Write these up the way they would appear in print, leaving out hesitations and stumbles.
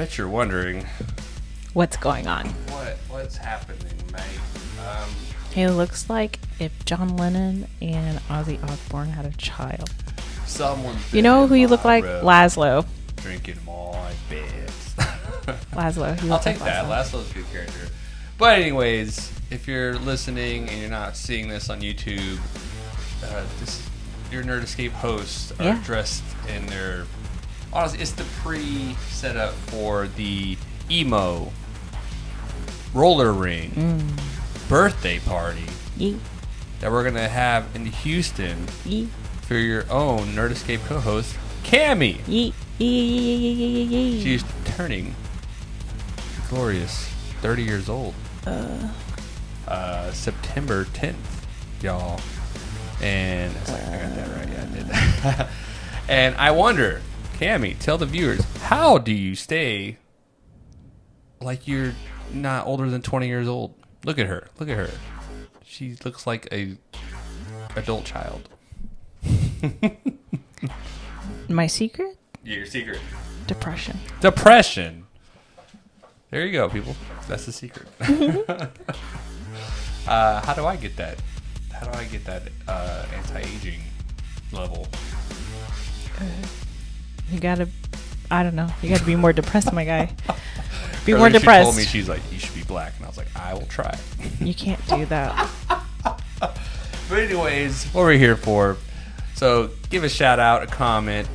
Bet you're wondering What's going on? What's happening, mate? He looks like if John Lennon and Ozzy Osbourne had a child. Someone's You know who you look like? Laszlo. Drinking my bits. Laszlo. I'll take that. Laszlo's a good character. But anyways, if you're listening and you're not seeing this on YouTube, your Nerd Escape hosts are dressed in their... Honestly, it's the pre-setup for the emo roller ring birthday party that we're going to have in Houston for your own Nerd Escape co-host, Cami. She's turning glorious 30 years old. September 10th, y'all. And it's like, I got that right. Yeah, I did that. And I wonder, Cami, tell the viewers, how do you stay like you're not older than 20 years old? Look at her. She looks like a adult child. My secret? Yeah, your secret. Depression. There you go, people. That's the secret. How do I get that? How do I get that anti-aging level? You gotta, I don't know. You gotta be more depressed, my guy. Be Earlier more depressed. She told me, she's like, you should be black. And I was like, I will try. You can't do that. But anyways, what we're here for. So give a shout out, a comment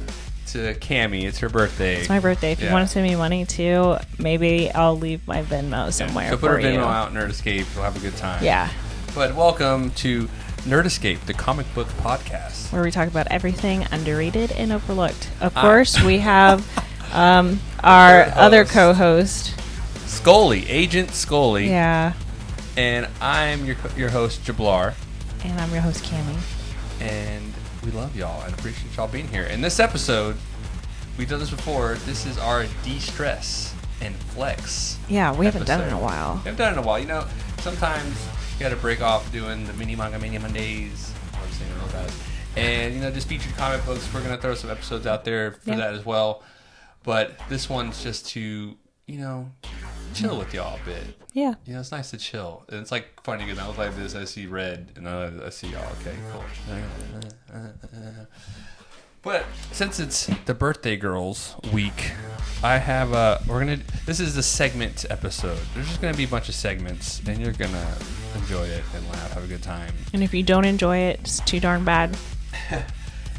to Cami. It's her birthday. It's my birthday. If you want to send me money too, maybe I'll leave my Venmo somewhere. So put her Venmo out, Nerd Escape. We'll have a good time. Yeah. But welcome to Nerd Escape, the comic book podcast, where we talk about everything underrated and overlooked. Of course, we have our other co-host, Scully, Agent Scully. Yeah. And I'm your host, Jublar. And I'm your host, Cami. And we love y'all and appreciate y'all being here. In this episode, we've done this before. This is our Destress and Flex. Yeah, we haven't done it in a while. We haven't done it in a while. You know, sometimes you got to break off doing the Mini Manga Mania Mondays. I'm saying all that. And, you know, just featured comic books. We're going to throw some episodes out there for that as well. But this one's just to, you know, chill with y'all a bit. Yeah. You know, it's nice to chill. And it's like funny because I was like this, I see red, and I see y'all. Okay, cool. But since it's the birthday girls week, I have this is the segment episode. There's just gonna be a bunch of segments, and you're gonna enjoy it and laugh, have a good time. And if you don't enjoy it, it's too darn bad.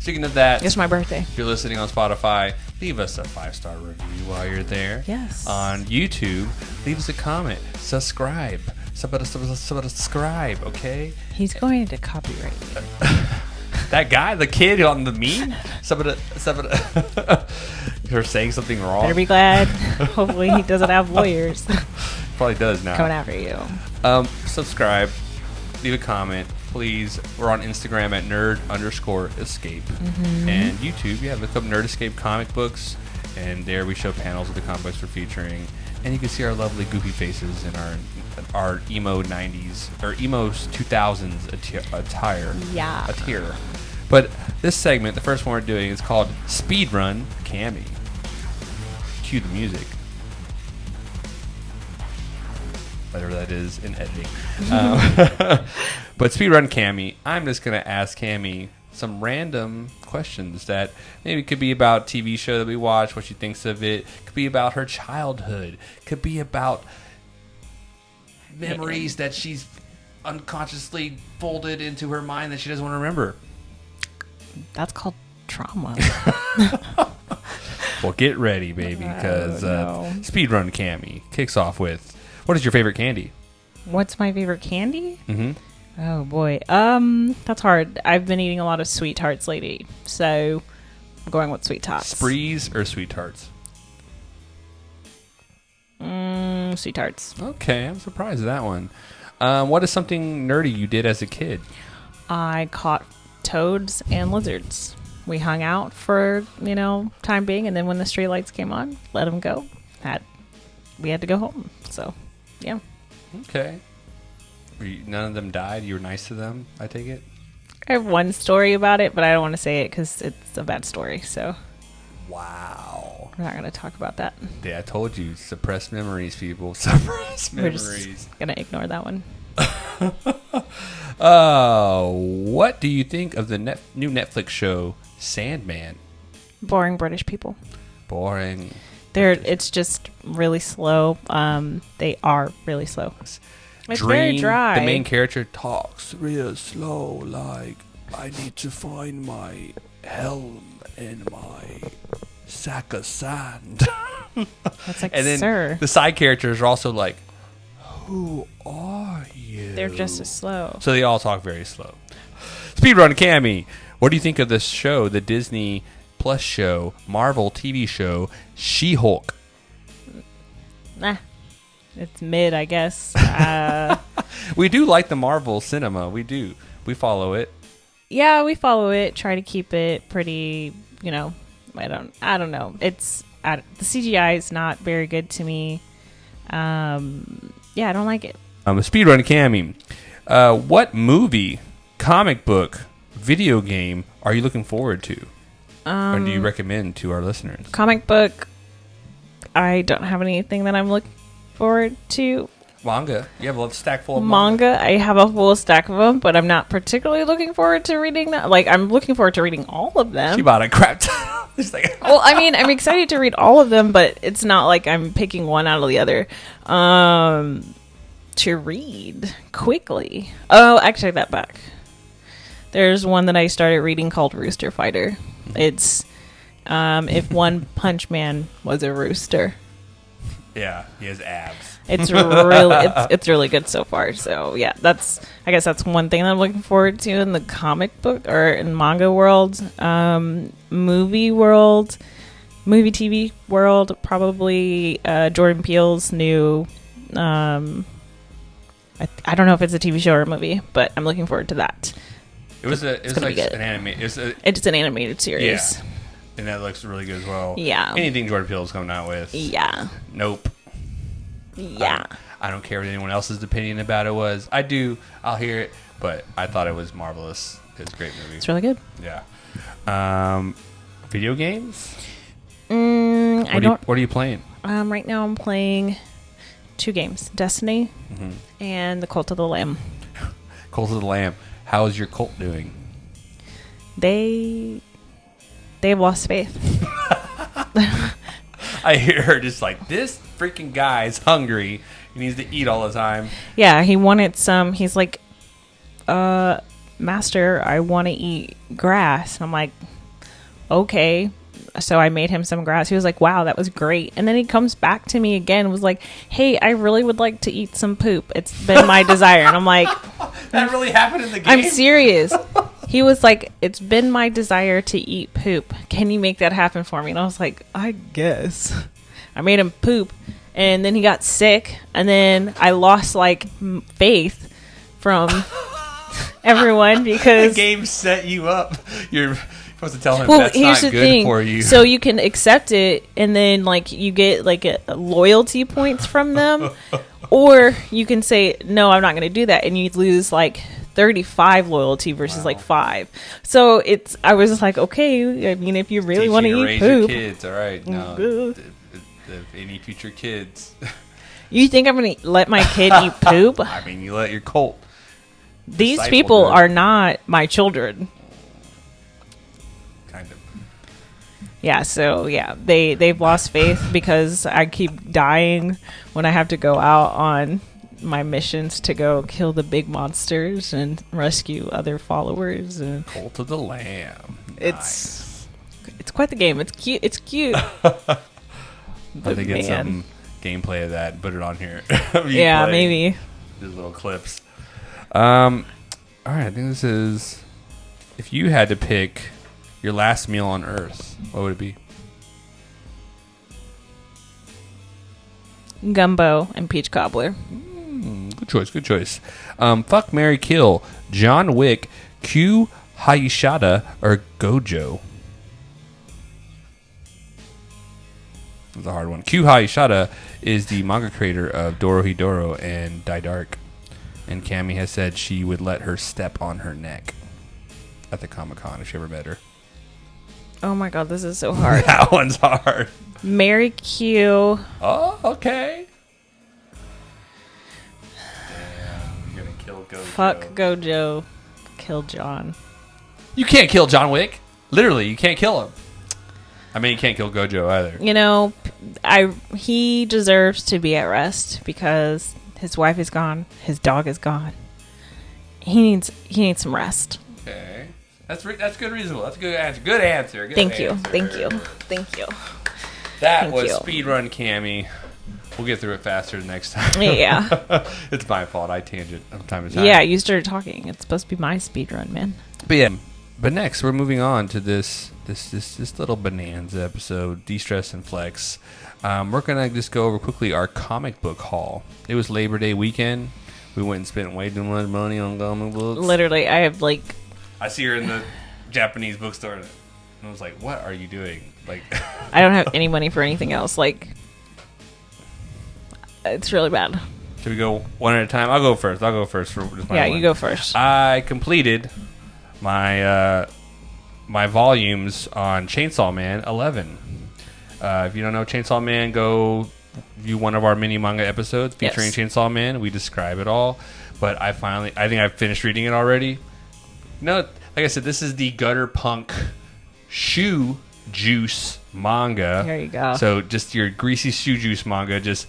Speaking of that, it's my birthday. If you're listening on Spotify, leave us a 5-star review while you're there. Yes. On YouTube, leave us a comment. Subscribe. Subscribe, okay? He's going to copyright you. That guy, the kid on the meme, you're saying something wrong. Better be glad. Hopefully he doesn't have lawyers. Probably does now. Coming after you. Subscribe. Leave a comment. Please. We're on Instagram at nerd_escape. Mm-hmm. And YouTube, look up Nerd Escape comic books. And there we show panels of the comic books we're featuring. And you can see our lovely goofy faces in our emo 90s, or emo 2000s attire. Yeah. Attire. But this segment, the first one we're doing, is called Speedrun Cami. Cue the music. Whatever that is in editing. But Speedrun Cami, I'm just going to ask Cami some random questions that maybe could be about TV show that we watch, what she thinks of it, could be about her childhood, could be about memories that she's unconsciously folded into her mind that she doesn't want to remember. That's called trauma. Well, get ready, baby, because Speedrun Cami kicks off with, what is your favorite candy? What's my favorite candy? Mm-hmm. Oh boy, that's hard. I've been eating a lot of Sweet Tarts lately, so I'm going with Sweet Tarts. Sprees or Sweet Tarts? Sweet Tarts. Okay, I'm surprised at that one. What is something nerdy you did as a kid? I caught toads and lizards. We hung out for, time being, and then when the street lights came on, let them go. We had to go home, so, yeah. Okay. None of them died? You were nice to them, I take it? I have one story about it, but I don't want to say it because it's a bad story, so. Wow. We're not going to talk about that. Yeah, I told you, suppressed memories, people. Suppressed We're memories. just going to ignore that one. What do you think of the new Netflix show, Sandman? Boring British people. Boring. It's just really slow. They are really slow. It's very dry. The main character talks real slow, like, I need to find my helm and my sack of sand. That's like, and then sir. the side characters are also like, who are you? They're just as slow. So they all talk very slow. Speedrun Cami, what do you think of this show, the Disney Plus show, Marvel TV show, She-Hulk? Nah. It's mid, I guess. We do like the Marvel cinema. We do. We follow it. Yeah, we follow it. Try to keep it pretty, I don't know. The CGI is not very good to me. Yeah, I don't like it. Speedrun Cami. What movie, comic book, video game are you looking forward to? Or do you recommend to our listeners? Comic book, I don't have anything that I'm looking forward to. Manga. You have a stack full of manga. I have a full stack of them, but I'm not particularly looking forward to reading that. Like, I'm looking forward to reading all of them. She bought a crap ton. Well, I mean, I'm excited to read all of them, but it's not like I'm picking one out of the other. To read quickly. Oh, I take that back. There's one that I started reading called Rooster Fighter. It's if One Punch Man was a rooster. Yeah, he has abs. It's really good so far. So yeah, I guess that's one thing that I'm looking forward to in the comic book or in manga world. Movie TV world, probably Jordan Peele's new. I don't know if it's a TV show or a movie, but I'm looking forward to that. It's like an anime. It's an animated series. Yeah. And that looks really good as well. Yeah. Anything Jordan Peele's coming out with. Yeah. Nope. Yeah. I don't care what anyone else's opinion about it was. I'll hear it, but I thought it was marvelous. It was a great movie. It's really good. Yeah. Video games? What are you playing? Right now I'm playing 2 games. Destiny and the Cult of the Lamb. Cult of the Lamb. How is your cult doing? They've lost faith. I hear her just like, this freaking guy's hungry. He needs to eat all the time. Yeah, he wanted some. He's like, Master, I want to eat grass. And I'm like, okay. So I made him some grass. He was like, wow, that was great. And then he comes back to me again and was like, hey, I really would like to eat some poop. It's been my desire. And I'm like, that really happened in the game? I'm serious. He was like, it's been my desire to eat poop. Can you make that happen for me? And I was like, I guess. I made him poop. And then he got sick. And then I lost like faith from everyone because the game set you up. You're supposed to tell him that's not good for you. So you can accept it and then like you get like a loyalty points from them. Or you can say, no, I'm not going to do that. And you lose like 35 loyalty versus like 5. So I was just like, okay, I mean, if you really want to eat poop. Your kids, all right. No, any future kids. You think I'm going to let my kid eat poop? I mean, you let your cult. These people are not my children. Kind of. Yeah, so yeah, they've lost faith because I keep dying when I have to go out on my missions to go kill the big monsters and rescue other followers. And Cult of the Lamb. It's quite the game. It's cute. It's cute. I think get some gameplay of that and put it on here. Yeah, maybe. Just little clips. All right, I think this is. If you had to pick your last meal on Earth, what would it be? Gumbo and peach cobbler. Good choice. Good choice. Fuck, marry, kill. John Wick, Q Hayashida, or Gojo. That's a hard one. Q Hayashida is the manga creator of Dorohedoro and Die Dark. And Cami has said she would let her step on her neck at the Comic-Con if she ever met her. Oh my god, this is so hard. That one's hard. Marry Q. Oh, okay. Damn, you're gonna kill Gojo. Fuck Gojo. Kill John. You can't kill John Wick. Literally, you can't kill him. I mean, you can't kill Gojo either. You know, he deserves to be at rest because his wife is gone, his dog is gone. He needs some rest. Okay, that's good, reasonable. That's a good answer. Good answer. Thank you. That was speedrun Cami. We'll get through it faster next time. Yeah. It's my fault. I tangent from time to time. Yeah, you started talking. It's supposed to be my speedrun, man. But next we're moving on to this little bonanza episode, Destress and Flex. We're gonna just go over quickly our comic book haul. It was Labor Day weekend. We went and spent way too much money on comic books. Literally, I have like... I see her in the Japanese bookstore, and I was like, "What are you doing?" Like, I don't have any money for anything else. Like, it's really bad. should we go one at a time? I'll go first. For just my one. You go first. I completed my my volumes on Chainsaw Man 11. If you don't know Chainsaw Man, go view one of our mini manga episodes featuring Chainsaw Man. We describe it all. But I think I've finished reading it already. No, like I said, this is the gutter punk shoe juice manga. There you go. So just your greasy shoe juice manga, just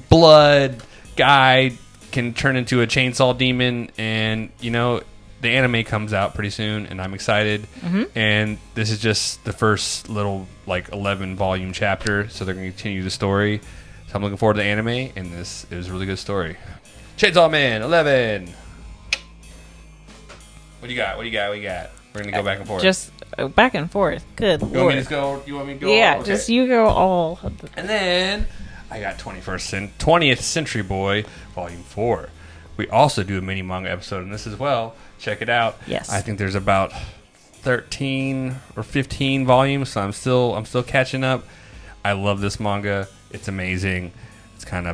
blood, guy can turn into a chainsaw demon, and the anime comes out pretty soon, and I'm excited. Mm-hmm. And this is just the first little 11 volume chapter, so they're going to continue the story. So I'm looking forward to the anime, and this is a really good story. Chainsaw Man 11. What do you got? We're going to go back and forth. Just back and forth. Good You lord. want me to go? You want me to go? Yeah, Okay. just you go all. And then I got 20th Century Boy Volume 4. We also do a mini manga episode on this as well. Check it out. Yes. I think there's about 13 or 15 volumes, so I'm still catching up. I love this manga. It's amazing. Go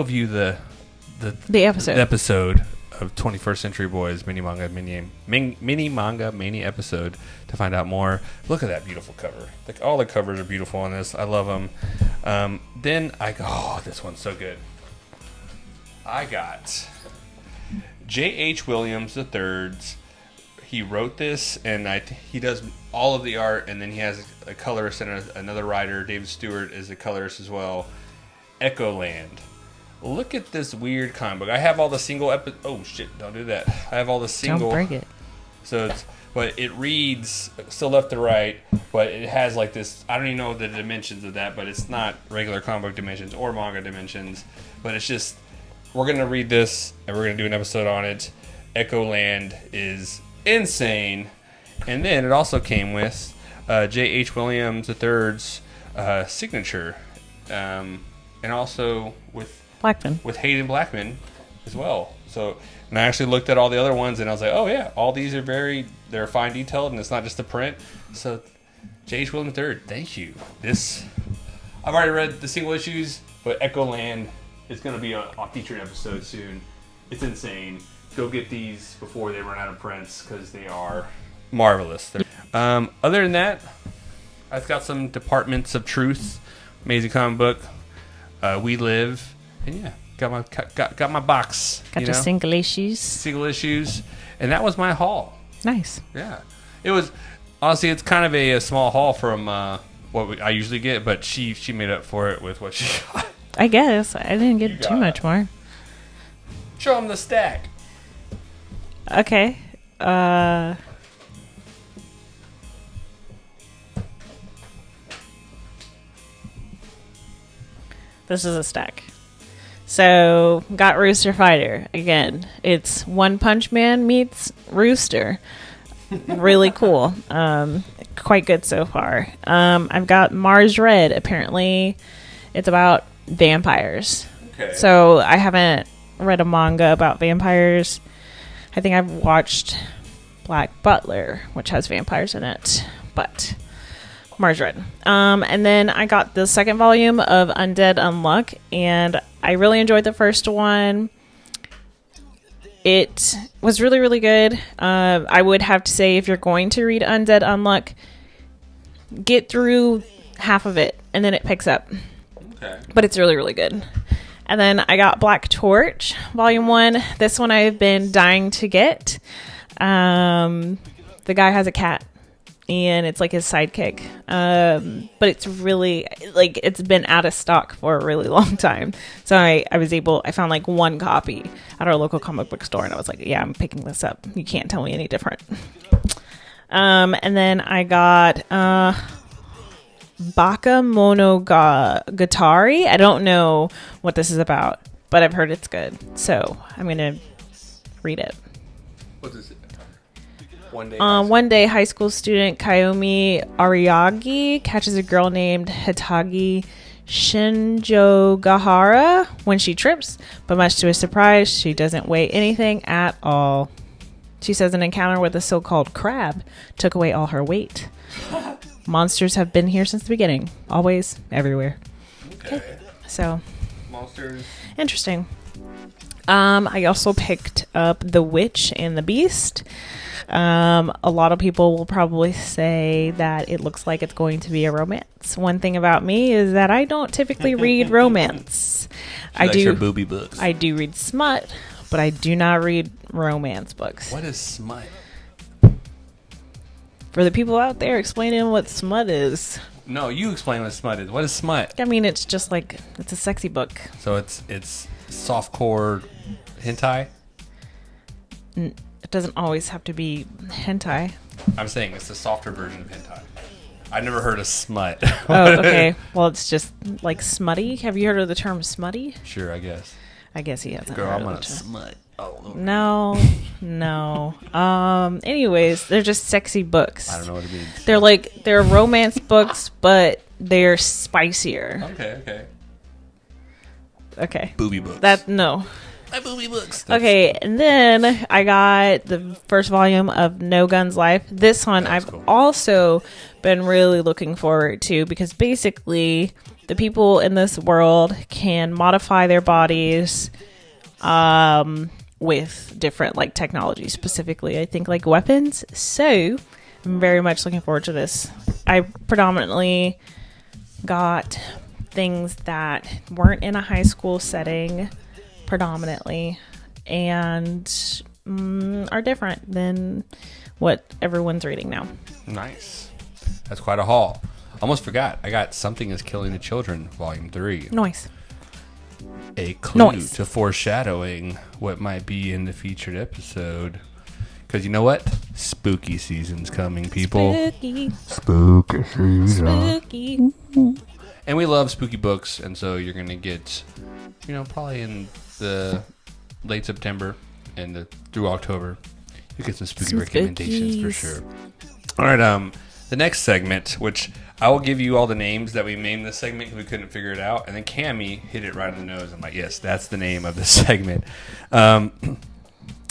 view the episode of 21st Century Boys mini manga mania episode to find out more. Look at that beautiful cover. All the covers are beautiful on this. I love them. Then this one's so good. I got J.H. Williams III's. He wrote this, and he does all of the art, and then he has a colorist and another writer. David Stewart is a colorist as well. Echo Land. Look at this weird comic book. I have all the single oh shit! Don't do that. I have all the single. Don't break it. So but it reads still left to right, but it has this. I don't even know the dimensions of that, but it's not regular comic book dimensions or manga dimensions. But it's just we're gonna read this and we're gonna do an episode on it. Echo Land is insane, and then it also came with J.H. Williams III's signature, and also with Hayden Blackman as well. So, and I actually looked at all the other ones, and I was like, oh yeah, all these are they're fine detailed, and it's not just the print. So, J.H. Williams III, thank you. I've already read the single issues, but Echo Land is going to be a featured episode soon. It's insane. Go get these before they run out of prints, because they are marvelous. Other than that, I've got some Departments of Truth, amazing comic book. We Live, and yeah, got my box. Got your single issues, and that was my haul. Nice. Yeah, it was honestly. It's kind of a small haul from what I usually get, but she made up for it with what she got. I guess I didn't get too much more. Show them the stack. Okay. This is a stack. So, got Rooster Fighter. Again, it's One Punch Man meets Rooster. Really cool. Quite good so far. I've got Mars Red. Apparently, it's about vampires. Okay. So, I haven't read a manga about vampires. I think I've watched Black Butler, which has vampires in it. But Mars Red. And then I got the second volume of Undead Unluck, and I really enjoyed the first one. It was really, really good. I would have to say, if you're going to read Undead Unluck, get through half of it, and then it picks up. Okay. But it's really, really good. And then I got Black Torch, Volume 1. This one I've been dying to get. The guy has a cat, and it's like his sidekick. But it's really, like, it's been out of stock for a really long time. So I found like one copy at our local comic book store, and I was like, yeah, I'm picking this up. You can't tell me any different. And then I got Bakemonogatari. I don't know what this is about, but I've heard it's good. So I'm going to read it. What is it? One day, high school student Kayomi Ariagi catches a girl named Hitagi Shinjogahara when she trips, but much to his surprise, she doesn't weigh anything at all. She says an encounter with a so-called crab took away all her weight. Monsters have been here since the beginning. Always, everywhere. Okay. So, monsters. Interesting. I also picked up The Witch and the Beast. A lot of people will probably say that it looks like it's going to be a romance. One thing about me is that I don't typically read romance. I do your booby books. I do read smut, but I do not read romance books. What is smut? For the people out there, explaining what smut is. No, you explain what smut is. What is smut? I mean, it's just like, it's a sexy book. So it's softcore hentai? It doesn't always have to be hentai. I'm saying it's the softer version of hentai. I've never heard of smut. Oh, okay. Well, it's just like smutty. Have you heard of the term smutty? Sure, I guess. I guess he hasn't. Girl, heard I'm of on the a term. smut. Oh, No. Anyways, they're just sexy books. I don't know what it means. They're romance books, but they're spicier. Okay. Booby books. No. My booby books. Okay, and then I got the first volume of No Guns Life. This one I've also been really looking forward to, because basically the people in this world can modify their bodies with different like technology, specifically I think like weapons. So I'm very much looking forward to this. I predominantly got things that weren't in a high school setting predominantly, and are different than what everyone's reading now. Nice. That's quite a haul. Almost forgot. I got Something is Killing the Children, Volume 3. Nice. A clue to foreshadowing what might be in the featured episode. Because you know what? Spooky season's coming, people. Spooky season. Spooky. And we love spooky books, and so you're going to get, probably in the late September and through October, you get some spooky recommendations for sure. All right, the next segment, which I will give you all the names that we named this segment because we couldn't figure it out, and then Cami hit it right in the nose. I'm like, yes, that's the name of the segment.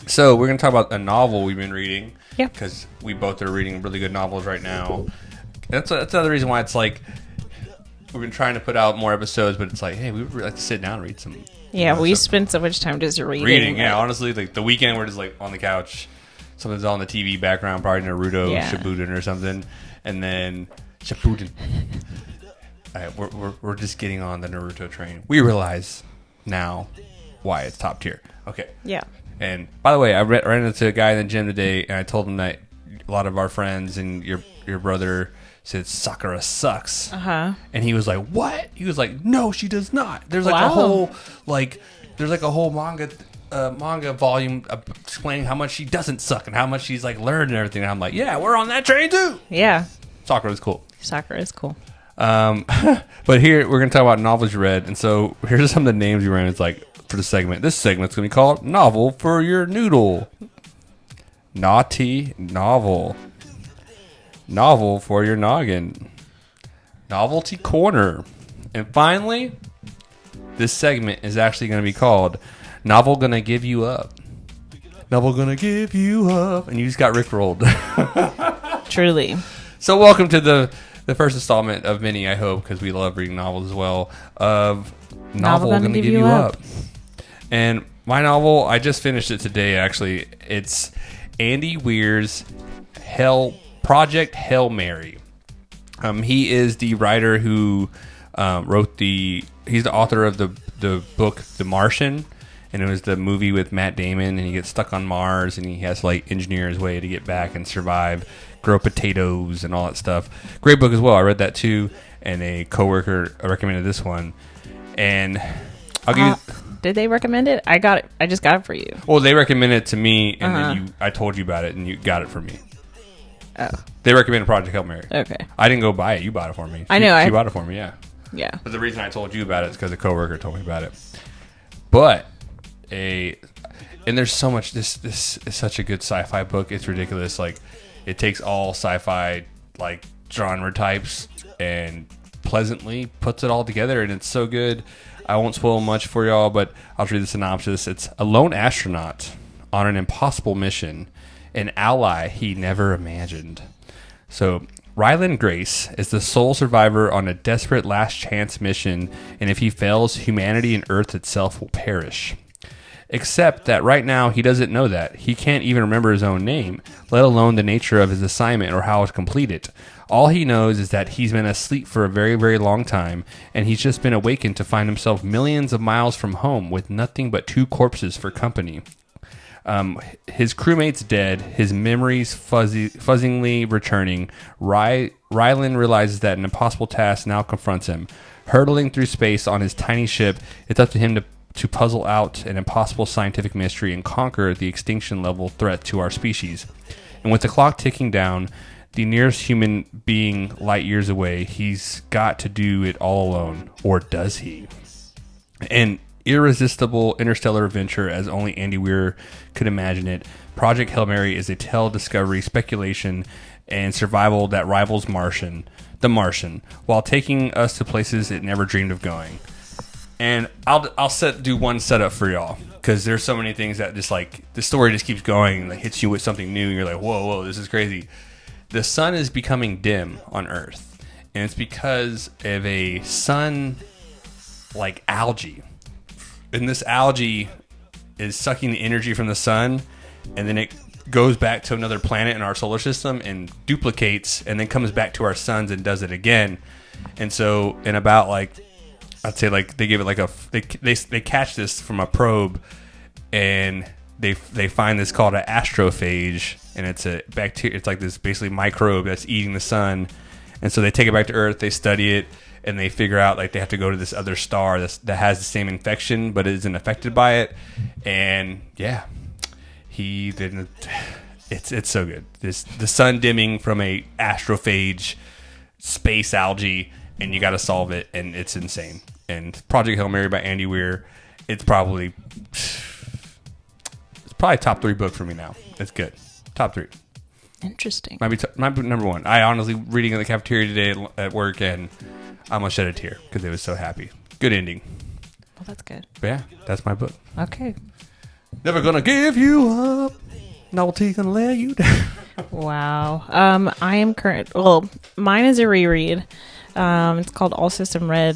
So we're going to talk about a novel we've been reading. Yeah. Because we both are reading really good novels right now. That's another reason why it's like we've been trying to put out more episodes, but it's like, hey, we would like to sit down and read some. Yeah, we spend so much time just reading. Yeah, honestly, like the weekend we're just like on the couch, something's on the TV background, probably Naruto, Shippuden or something, and then Shippuden. All right, we're just getting on the Naruto train. We realize now why it's top tier. Okay. Yeah. And by the way, I ran into a guy in the gym today, and I told him that a lot of our friends and your brother said Sakura sucks. Uh-huh. And he was like, "What?" He was like, "No, she does not." There's like a whole manga volume explaining how much she doesn't suck and how much she's like learned and everything. And I'm like, "Yeah, we're on that train too." Yeah. Sakura's cool. Sakura is cool. But here we're gonna talk about novels you read, and so here's some of the names you ran. It's like for the segment. This segment's gonna be called "Novel for Your Noodle." Naughty novel. Novel for your noggin. Novelty corner. And finally, this segment is actually going to be called Novel Gonna Give You Up. Novel Gonna Give You Up. And you just got rickrolled. Truly. So welcome to the first installment of many, I hope, because we love reading novels as well, of Novel Gonna Give You Up. And my novel, I just finished it today, actually. It's Andy Weir's Project Hail Mary. He is the writer who wrote he's the author of the book The Martian, and it was the movie with Matt Damon, and he gets stuck on Mars, and he has to like engineer his way to get back and survive, grow potatoes and all that stuff. Great book as well. I read that too, and a coworker recommended this one, and I'll give you. Did they recommend it? I got it. I just got it for you. Well, they recommended it to me, and then I told you about it, and you got it for me. Oh. They recommended Project Hail Mary. Okay. I didn't go buy it. You bought it for me. I know. She bought it for me, yeah. Yeah. But the reason I told you about it is because a coworker told me about it. But and there's so much. This is such a good sci-fi book. It's ridiculous. Like, it takes all sci-fi like genre types and pleasantly puts it all together, and it's so good. I won't spoil much for y'all, but I'll read the synopsis. It's a lone astronaut on an impossible mission, an ally he never imagined. So Ryland Grace is the sole survivor on a desperate last chance mission, and if he fails, humanity and Earth itself will perish. Except that right now he doesn't know that. He can't even remember his own name, let alone the nature of his assignment or how to complete it. All he knows is that he's been asleep for a very, very long time, and he's just been awakened to find himself millions of miles from home with nothing but 2 corpses for company. His crewmate's dead, his memories fuzzingly returning. Rylan realizes that an impossible task now confronts him. Hurtling through space on his tiny ship, it's up to him to puzzle out an impossible scientific mystery and conquer the extinction level threat to our species. And with the clock ticking down, the nearest human being light years away, he's got to do it all alone. Or does he? An irresistible interstellar adventure as only Andy Weir could imagine it. Project Hail Mary is a tale of discovery, speculation, and survival that rivals The Martian, while taking us to places it never dreamed of going. And I'll do one setup for y'all, because there's so many things that just like the story just keeps going and like hits you with something new. And you're like, whoa, this is crazy. The sun is becoming dim on Earth, and it's because of a sun like algae. And this algae is sucking the energy from the sun, and then it goes back to another planet in our solar system and duplicates, and then comes back to our suns and does it again. And so in about like, I'd say like they give it like they catch this from a probe, and they find this called an astrophage, and it's a bacteria. It's like this basically microbe that's eating the sun, and so they take it back to Earth. They study it, and they figure out like they have to go to this other star that has the same infection but isn't affected by it. And yeah, he didn't. It's so good. The sun dimming from a astrophage space algae, and you got to solve it, and it's insane. And Project Hail Mary by Andy Weir, it's probably top 3 book for me now. It's good. Top 3. Interesting. Might be number 1. I honestly reading in the cafeteria today at work, and I almost shed a tear because I was so happy. Good ending. Well, that's good. But yeah, that's my book. Okay. Never gonna give you up. Novelty gonna let you down. Wow. I am mine is a reread. It's called All System Red.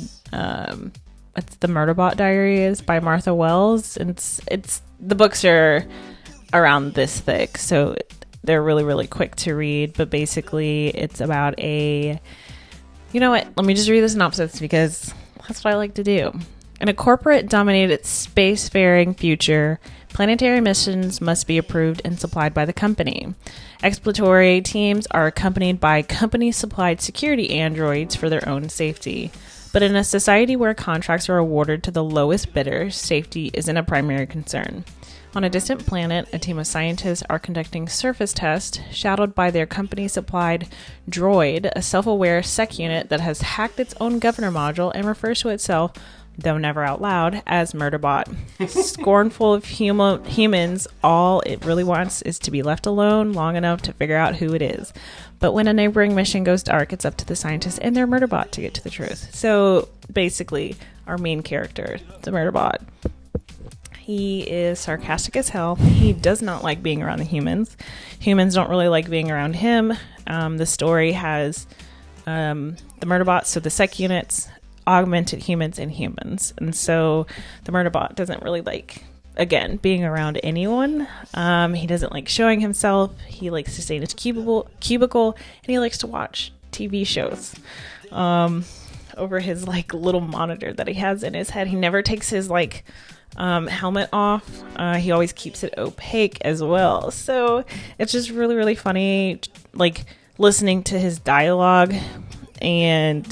It's the Murderbot Diaries by Martha Wells. It's the books are around this thick, so they're really, really quick to read. But basically, it's about you know what? Let me just read the synopsis because that's what I like to do. In a corporate-dominated spacefaring future, planetary missions must be approved and supplied by the company. Exploratory teams are accompanied by company-supplied security androids for their own safety. But in a society where contracts are awarded to the lowest bidder, safety isn't a primary concern. On a distant planet, a team of scientists are conducting surface tests, shadowed by their company-supplied droid, a self-aware sec unit that has hacked its own governor module and refers to itself, though never out loud, as Murderbot. Scornful of humans, all it really wants is to be left alone long enough to figure out who it is. But when a neighboring mission goes dark, it's up to the scientists and their Murderbot to get to the truth. So basically, our main character, the Murderbot, he is sarcastic as hell. He does not like being around the humans. Humans don't really like being around him. The story has the Murderbot, so the sec units, augmented humans and humans. And so the Murderbot doesn't really like, again, being around anyone. He doesn't like showing himself. He likes to stay in his cubicle, and he likes to watch TV shows over his like little monitor that he has in his head. He never takes his like helmet off. He always keeps it opaque as well. So it's just really, really funny, like listening to his dialogue, and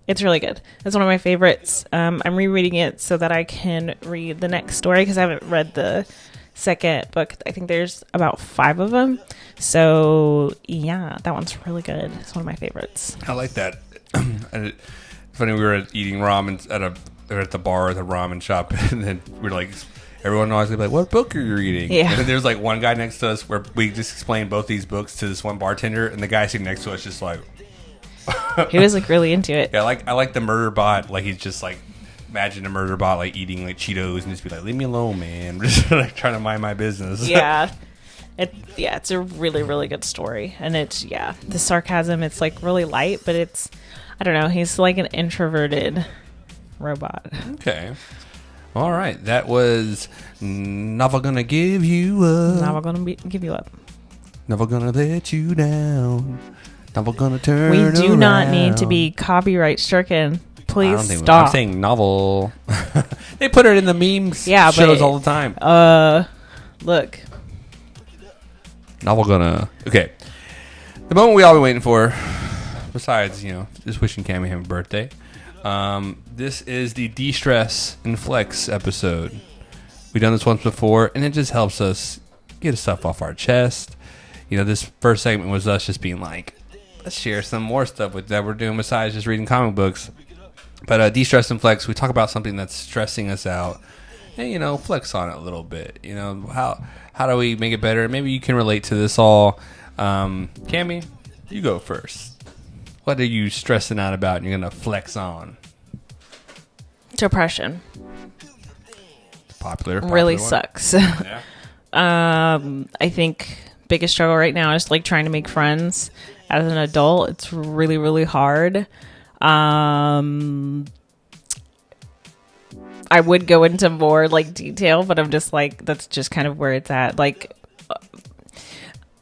it's really good. It's one of my favorites. I'm rereading it so that I can read the next story because I haven't read the second book. I think there's about 5 of them. So yeah, that one's really good. It's one of my favorites. I like that. Funny, we were eating ramen at the bar at the ramen shop, and then we're like, everyone always be like, "What book are you reading?" Yeah. And then there's like one guy next to us where we just explained both these books to this one bartender, and the guy sitting next to us just like, he was like really into it. yeah, I like the murder bot. Like he's just like, imagine a murder bot like eating like Cheetos and just be like, "Leave me alone, man." I'm just like trying to mind my business. Yeah. It's a really, really good story. And it's, the sarcasm, it's like really light, but it's, I don't know, he's like an introverted robot. Okay. All right. That was Never Gonna Give You Up. Never gonna give you up. Never gonna let you down. Never gonna turn We do around. not need to be copyright stricken. I Please don't think stop. I'm saying novel. They put it in the memes shows all the time. Look. Novel gonna. Okay. The moment we all been waiting for, besides, just wishing Cami happy birthday. This is the Destress and Flex episode. We've done this once before, and it just helps us get stuff off our chest. This first segment was us just being like, let's share some more stuff that we're doing besides just reading comic books. But Destress and Flex, we talk about something that's stressing us out, and flex on it a little bit. How do we make it better? Maybe you can relate to this all. Cami, you go first. What are you stressing out about and you're gonna flex on? Depression. Popular Really one. sucks. Yeah. I think biggest struggle right now is like trying to make friends as an adult. It's really, really hard. I would go into more like detail, but I'm just like, that's just kind of where it's at. Like,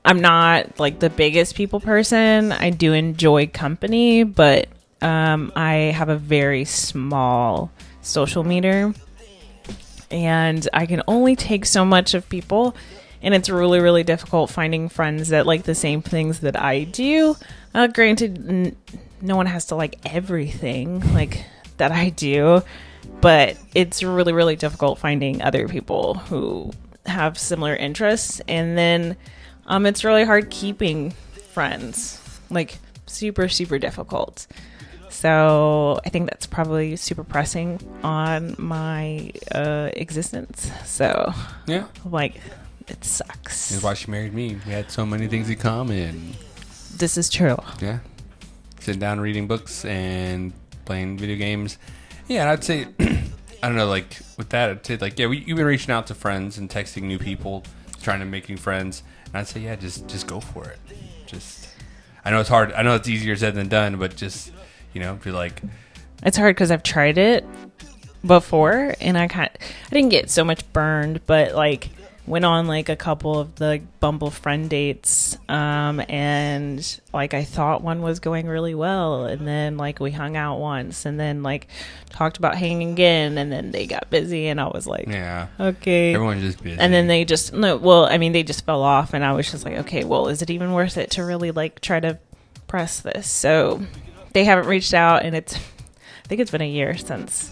I'm not like the biggest people person. I do enjoy company, but I have a very small social meter, and I can only take so much of people, and it's really, really difficult finding friends that like the same things that I do. Granted, no one has to like everything like that I do, but it's really, really difficult finding other people who have similar interests. And then it's really hard keeping friends, like super, super difficult. So I think that's probably super pressing on my existence. So Yeah. like, it sucks. That's why she married me. We had so many things in common. This is true. Yeah. Sitting down reading books and playing video games. Yeah, and I'd say, I don't know, like, with that, I'd say, like, yeah, you've been reaching out to friends and texting new people, trying to make new friends. And I'd say, yeah, just go for it. I know it's hard. I know it's easier said than done, but just, be like. It's hard because I've tried it before, and I didn't get so much burned, but, like, went on like a couple of the Bumble friend dates, and like I thought one was going really well, and then like we hung out once, and then like talked about hanging again, and then they got busy, and I was like, Yeah. Okay. Everyone's just busy. And then they just they just fell off, and I was just like, okay, well, is it even worth it to really like try to press this? So they haven't reached out, and I think it's been a year since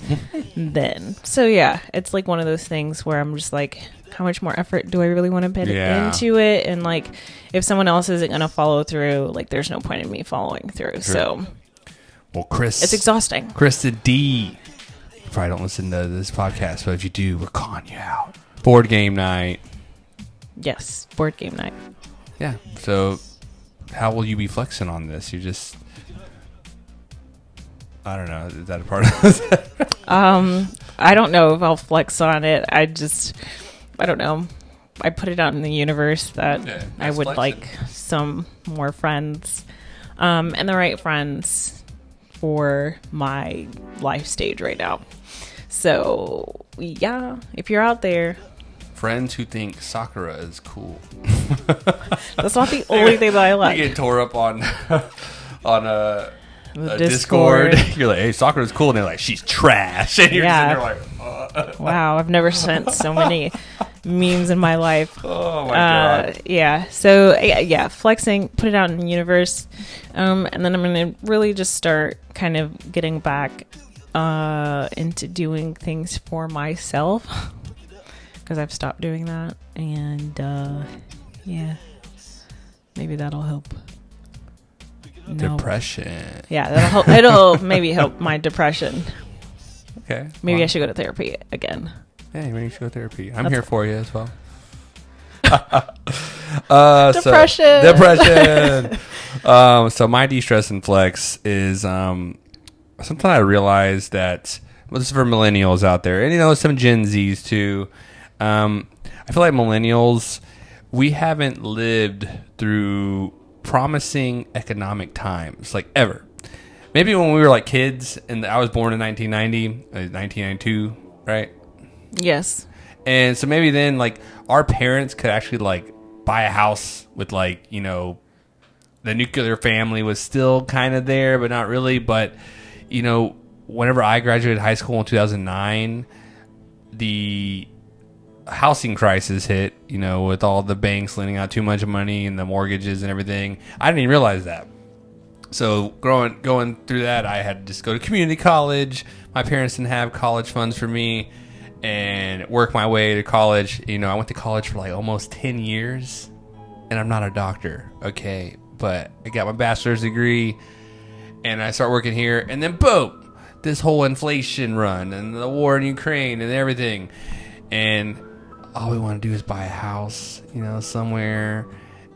then. So yeah, it's like one of those things where I'm just like, how much more effort do I really want to put into it? And like, if someone else isn't going to follow through, like, there's no point in me following through. Sure. So, well, Chris, it's exhausting. Krista D, you probably don't listen to this podcast, but if you do, we're calling you out. Board game night. Yes, board game night. Yeah. So, how will you be flexing on this? You just, I don't know. Is that a part of this? I don't know if I'll flex on it. I don't know. I put it out in the universe that I would flexing. Like some more friends, and the right friends for my life stage right now. So yeah, if you're out there, friends who think Sakura is cool. That's not the only thing that I like. You get tore up on a Discord. You're like, hey, Sakura is cool, and they're like, she's trash. And you're Yeah. just sitting there like, Wow, I've never sent so many memes in my life. oh my god. Yeah. So yeah, flexing, put it out in the universe, and then I'm gonna really just start kind of getting back into doing things for myself because I've stopped doing that, and yeah, maybe that'll help. No. Depression. Yeah, that'll help. It'll maybe help my depression. Okay. Maybe I should go to therapy again. Yeah, maybe you should go to therapy. I'm That's here for you as well. Depression. So my Destress and Flex is sometimes I realize that, well, this is for millennials out there, and some Gen Zs too. I feel like millennials, we haven't lived through promising economic times like ever. Maybe when we were like kids, and I was born in 1992, right? Yes. And so maybe then like our parents could actually like buy a house with like, the nuclear family was still kind of there, but not really. But, whenever I graduated high school in 2009, the housing crisis hit, with all the banks lending out too much money and the mortgages and everything. I didn't even realize that. So going through that, I had to just go to community college. My parents didn't have college funds for me, and work my way to college. I went to college for like almost 10 years, and I'm not a doctor, okay? But I got my bachelor's degree, and I start working here, and then boom, this whole inflation run and the war in Ukraine and everything, and all we want to do is buy a house, somewhere,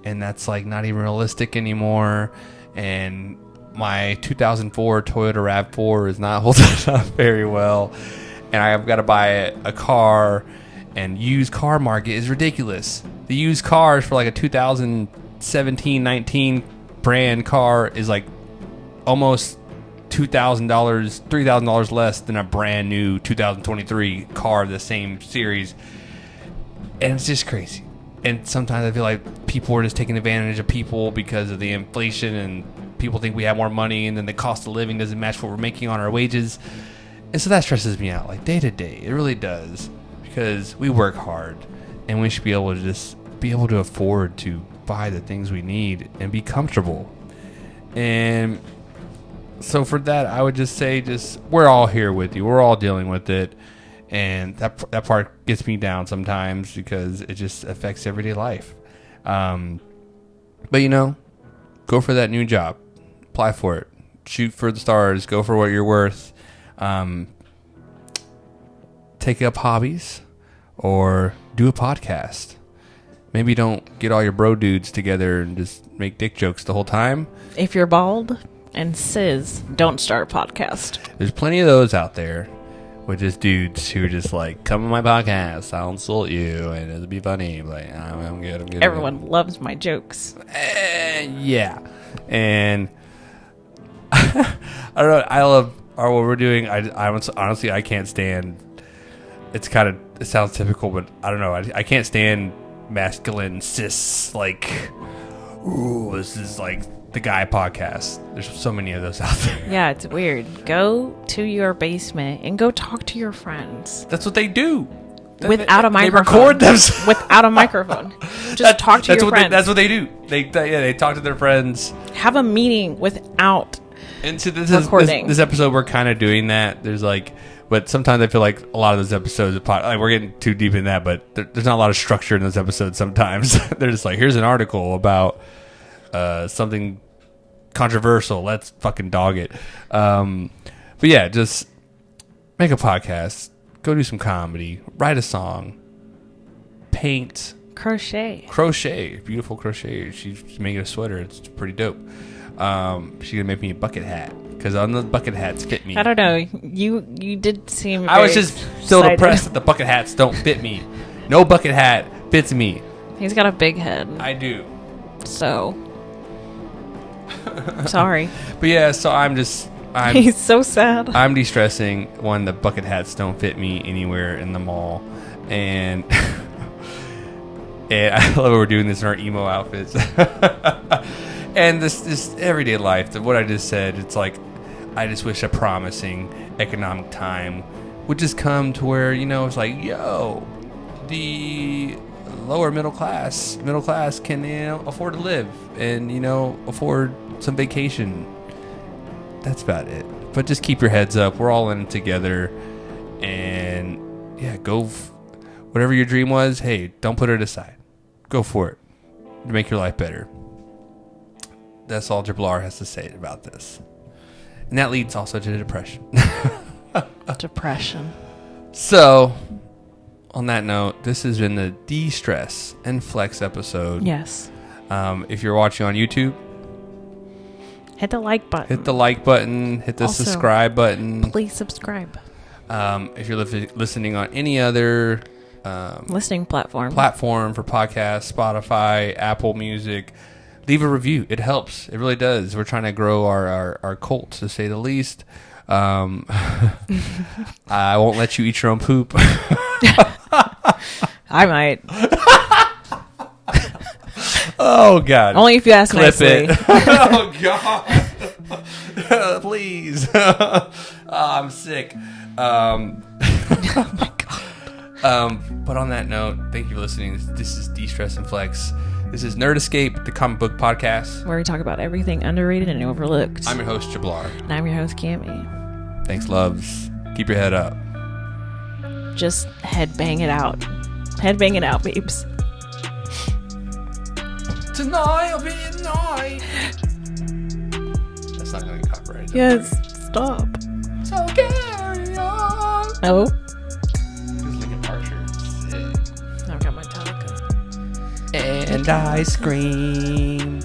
and that's like not even realistic anymore. And my 2004 Toyota RAV4 is not holding up very well, and I've got to buy a car, and used car market is ridiculous. The used cars for like a 2017-19 brand car is like almost $2,000, $3,000 less than a brand new 2023 car of the same series. And it's just crazy. And sometimes I feel like people are just taking advantage of people because of the inflation, and people think we have more money, and then the cost of living doesn't match what we're making on our wages. And so that stresses me out, like day to day. It really does, because we work hard, and we should be able to just be able to afford to buy the things we need and be comfortable. And so for that, I would just say, we're all here with you. We're all dealing with it. And that part gets me down sometimes because it just affects everyday life. But go for that new job. Apply for it. Shoot for the stars. Go for what you're worth. Take up hobbies, or do a podcast. Maybe don't get all your bro dudes together and just make dick jokes the whole time. If you're bald and cis, don't start a podcast. There's plenty of those out there. With just dudes who are just like, come on my podcast, I'll insult you, and it'll be funny. Like, I'm good. Everyone loves my jokes. Yeah. And I don't know. I love what we're doing. I honestly, I can't stand. It sounds typical, but I don't know. I can't stand masculine cis. Like, ooh, this is like the guy podcast. There's so many of those out there. Yeah, it's weird. Go to your basement and go talk to your friends. That's what they do. Without a microphone. They record themselves. Without a microphone. Just talk to your friends. That's what they do. They talk to their friends. Have a meeting without and so this recording. This episode, we're kind of doing that. There's like, but sometimes I feel like a lot of those episodes, we're getting too deep in that, but there's not a lot of structure in those episodes sometimes. They're just like, here's an article about something controversial, let's fucking dog it. But yeah, just make a podcast, go do some comedy, write a song, paint, crochet, beautiful crochet. She's making a sweater. It's pretty dope. She's gonna make me a bucket hat, because on the bucket hats fit me. I don't know, you did seem I was just so excited. depressed that the bucket hats don't fit me. No bucket hat fits me. He's got a big head. I do. So sorry. But yeah, so he's so sad. I'm de-stressing when the bucket hats don't fit me anywhere in the mall. And And I love how we're doing this in our emo outfits. And this everyday life, what I just said, it's like, I just wish a promising economic time would just come to where, it's like, yo, the lower middle class can, afford to live and, afford some vacation. That's about it. But just keep your heads up. We're all in it together. And, yeah, go whatever your dream was, hey, don't put it aside. Go for it to make your life better. That's all Jublar has to say about this. And that leads also to depression. Depression. So, on that note, this has been the Destress and Flex episode. Yes. If you're watching on YouTube, hit the like button. Hit the also, subscribe button. Please subscribe. If you're listening on any other listening platform for podcasts, Spotify, Apple Music, leave a review. It helps. It really does. We're trying to grow our cult, to say the least. I won't let you eat your own poop. I might. Oh, God. Only if you ask nicely. It. Oh, God. Please. I'm sick. Oh, my God. But on that note, thank you for listening. This is Destress and Flex. This is Nerd Escape, the comic book podcast, where we talk about everything underrated and overlooked. I'm your host, Jublar. And I'm your host, Cami. Thanks, loves. Keep your head up. Just head bang it out. Head bang it out, babes. Tonight will be a night. That's not going to get copyrighted. Yes, stop. So carry on. No. Sick. I've got my Metallica. And I scream.